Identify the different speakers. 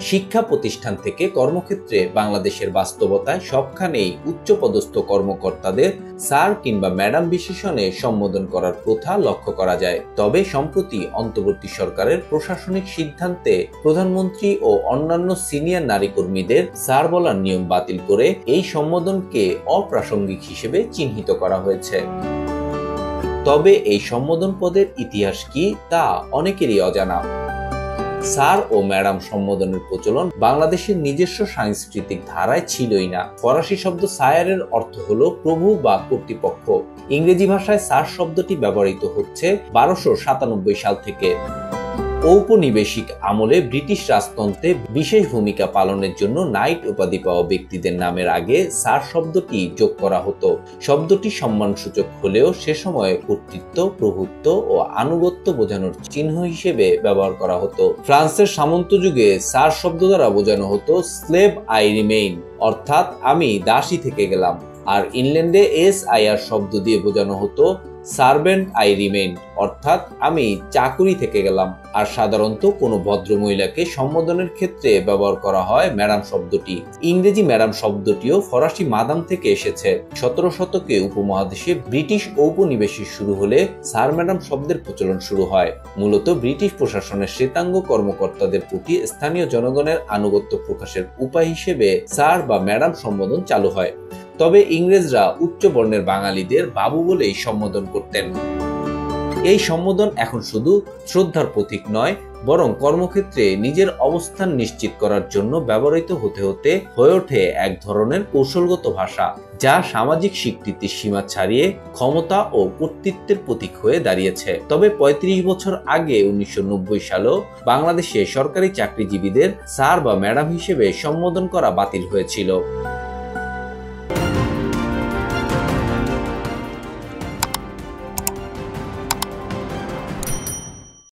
Speaker 1: শিক্ষা প্রতিষ্ঠান থেকে কর্মক্ষেত্রে বাংলাদেশের বাস্তবতায় সবখানেই উচ্চপদস্থ কর্মকর্তাদের স্যার কিংবা ম্যাডাম বিশেষণে সম্বোধন করার প্রথা লক্ষ্য করা যায়। তবে সম্প্রতি অন্তর্বর্তী সরকারের প্রশাসনিক সিদ্ধান্তে প্রধানমন্ত্রী ও অন্যান্য সিনিয়র নারী কর্মীদের স্যার বলার নিয়ম বাতিল করে এই সম্বোধনকে অপ্রাসঙ্গিক হিসেবে চিহ্নিত করা হয়েছে। তবে এই সম্বোধন পদের ইতিহাস কি তা অনেকেরই অজানা। স্যার ও ম্যাডাম সম্বোধনের প্রচলন বাংলাদেশের নিজস্ব সাংস্কৃতিক ধারায় ছিলই না। ফরাসি শব্দ সায়ারের অর্থ হলো প্রভু বা কর্তৃপক্ষ। ইংরেজি ভাষায় স্যার শব্দটি ব্যবহৃত হচ্ছে 1297 সাল থেকে। ঔপনিবেশিক আমলে ব্রিটিশ রাজতন্ত্রে বিশেষ ভূমিকা পালনের জন্য নাইট উপাধি পাওয়া ব্যক্তিদের নামের আগে স্যার শব্দটি যোগ করা হতো। শব্দটি সম্মানসূচক হলেও সে সময় কর্তৃত্ব, প্রভুত্ব ও আনুগত্য বোঝানোর চিহ্ন হিসেবে ব্যবহার করা হতো। ফ্রান্সের সামন্ত যুগে স্যার শব্দ দ্বারা বোঝানো হতো স্লেভ আই রিমেইন, অর্থাৎ আমি দাসী থেকে গেলাম। আর ইংল্যান্ডে SIR শব্দ দিয়ে বোঝানো হতো সার্ভেন্ট আই রিমেইন, অর্থাৎ আমি চাকুরি থেকে গেলাম। আর সাধারণত কোনো ভদ্রমহিলাকে সম্বোধনের ক্ষেত্রে ব্যবহার করা হয় ম্যাডাম শব্দটি। ইংরেজি ম্যাডাম শব্দটিও ফরাসি মাদাম থেকে এসেছে। 17 শতকে উপমহাদেশে ব্রিটিশ ঔপনিবেশিক শুরু হলে স্যার ম্যাডাম শব্দের প্রচলন শুরু হয়। মূলত ব্রিটিশ প্রশাসনের শ্বেতাঙ্গ কর্মকর্তাদের প্রতি স্থানীয় জনগণের আনুগত্য প্রকাশের উপায় হিসেবে স্যার বা ম্যাডাম সম্বোধন চালু হয়। তবে ইংরেজরা উচ্চ বর্ণের বাঙালিদের বাবু বলেই সম্বোধন করতেন। এই সম্বোধন এখন শুধু শ্রদ্ধার প্রতীক নয়, বরং কর্মক্ষেত্রে নিজের অবস্থান নিশ্চিত করার জন্য ব্যবহৃত হতে হয়ে ওঠে এক ধরনের কৌশলগত ভাষা, যা সামাজিক স্বীকৃতির সীমা ছাড়িয়ে ক্ষমতা ও কর্তৃত্বের প্রতীক হয়ে দাঁড়িয়েছে। তবে 35 বছর আগে 1990 সালেও বাংলাদেশে সরকারি চাকরিজীবীদের স্যার বা ম্যাডাম হিসেবে সম্বোধন করা বাতিল হয়েছিল।